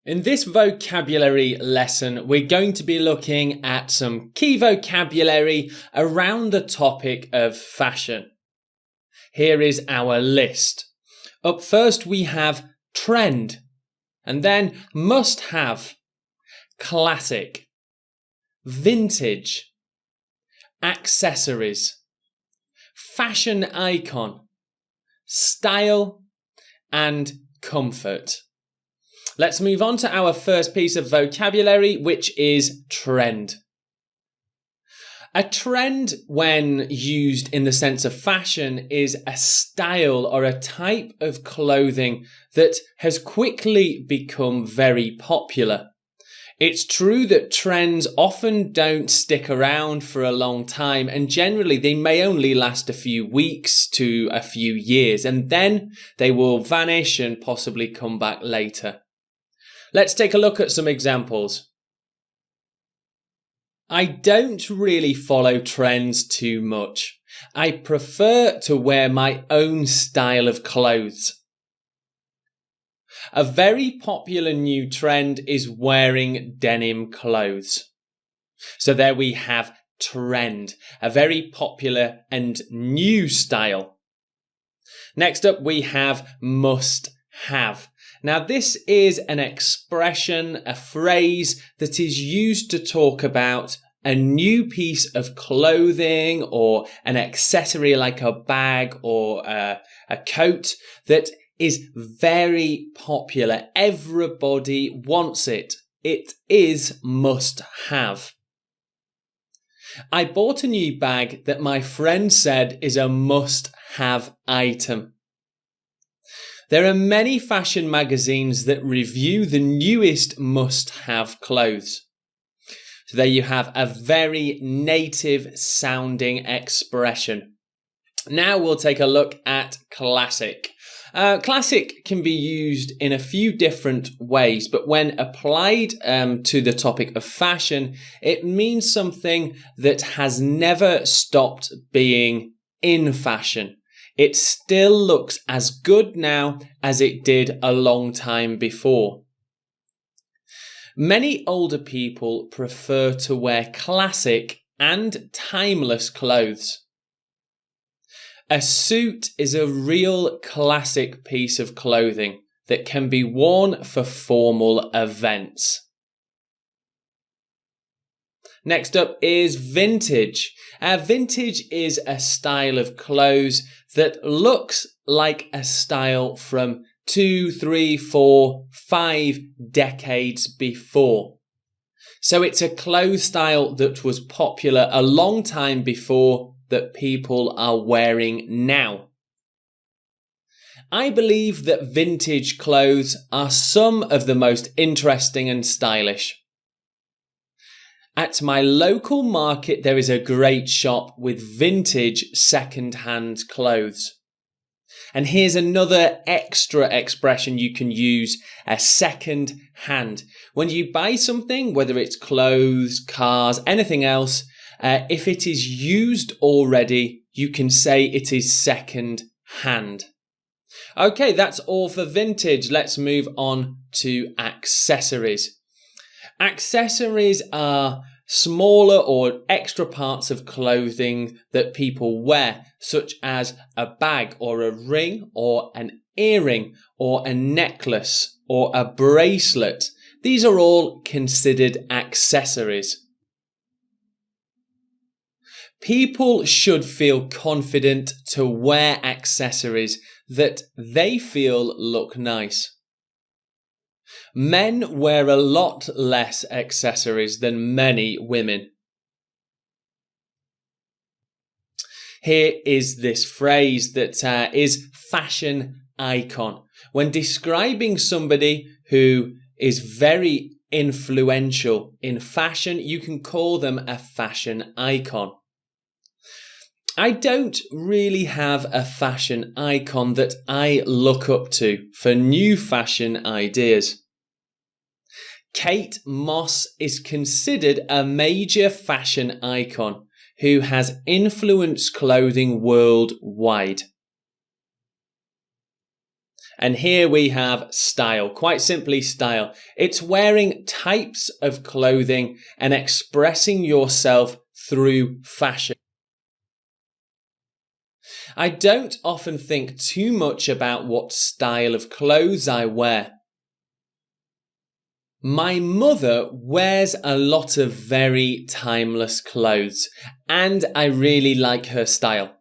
In this vocabulary lesson, we're going to be looking at some key vocabulary around the topic of fashion. Here is our list. Up first, we have trend, and then must have, classic, vintage, accessories, fashion icon, style, and comfort. Let's move on to our first piece of vocabulary, which is trend. A trend, when used in the sense of fashion, is a style or a type of clothing that has quickly become very popular. It's true that trends often don't stick around for a long time, and generally they may only last a few weeks to a few years, and then they will vanish and possibly come back later. Let's take a look at some examples. I don't really follow trends too much. I prefer to wear my own style of clothes. A very popular new trend is wearing denim clothes. So there we have trend, a very popular and new style. Next up we have must have. Now this is an expression, a phrase that is used to talk about a new piece of clothing or an accessory like a bag or a coat that is very popular. Everybody wants it. It is must have. I bought a new bag that my friend said is a must have item. There are many fashion magazines that review the newest must-have clothes. So there you have a very native sounding expression. Now we'll take a look at classic. Classic can be used in a few different ways, but when applied to the topic of fashion, it means something that has never stopped being in fashion. It still looks as good now as it did a long time before. Many older people prefer to wear classic and timeless clothes. A suit is a real classic piece of clothing that can be worn for formal events. Next up is vintage. Vintage is a style of clothes that looks like a style from 2, 3, 4, 5 decades before. So it's a clothes style that was popular a long time before that people are wearing now. I believe that vintage clothes are some of the most interesting and stylish. At my local market, there is a great shop with vintage second-hand clothes. And here's another extra expression you can use, a second hand. When you buy something, whether it's clothes, cars, anything else, if it is used already, you can say it is second hand. Okay, that's all for vintage. Let's move on to accessories. Accessories are smaller or extra parts of clothing that people wear, such as a bag or a ring or an earring or a necklace or a bracelet. These are all considered accessories. People should feel confident to wear accessories that they feel look nice. Men wear a lot less accessories than many women. Here is this phrase that is fashion icon. When describing somebody who is very influential in fashion, you can call them a fashion icon. I don't really have a fashion icon that I look up to for new fashion ideas. Kate Moss is considered a major fashion icon who has influenced clothing worldwide. And here we have style, quite simply style. It's wearing types of clothing and expressing yourself through fashion. I don't often think too much about what style of clothes I wear. My mother wears a lot of very timeless clothes, and I really like her style.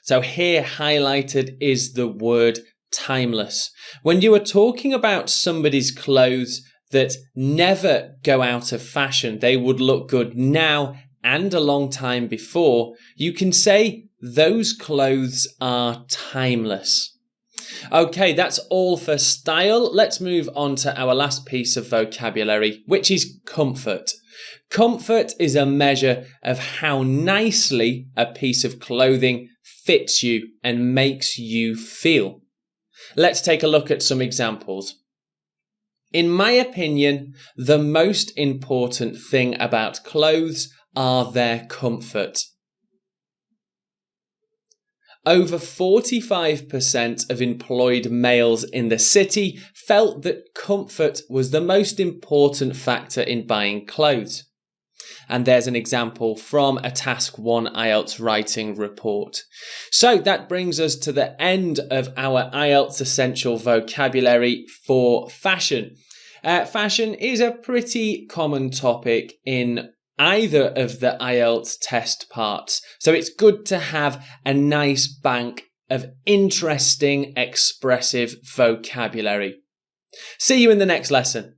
So here highlighted is the word timeless. When you are talking about somebody's clothes that never go out of fashion, they would look good now and a long time before, you can say those clothes are timeless. Okay, that's all for style. Let's move on to our last piece of vocabulary, which is comfort. Comfort is a measure of how nicely a piece of clothing fits you and makes you feel. Let's take a look at some examples. In my opinion, the most important thing about clothes are their comfort. Over 45% of employed males in the city felt that comfort was the most important factor in buying clothes. And there's an example from a Task 1 Ielts writing report. So that brings us to the end of our Ielts essential vocabulary for fashion. Fashion is a pretty common topic in either of the Ielts test parts. So it's good to have a nice bank of interesting, expressive vocabulary. See you in the next lesson.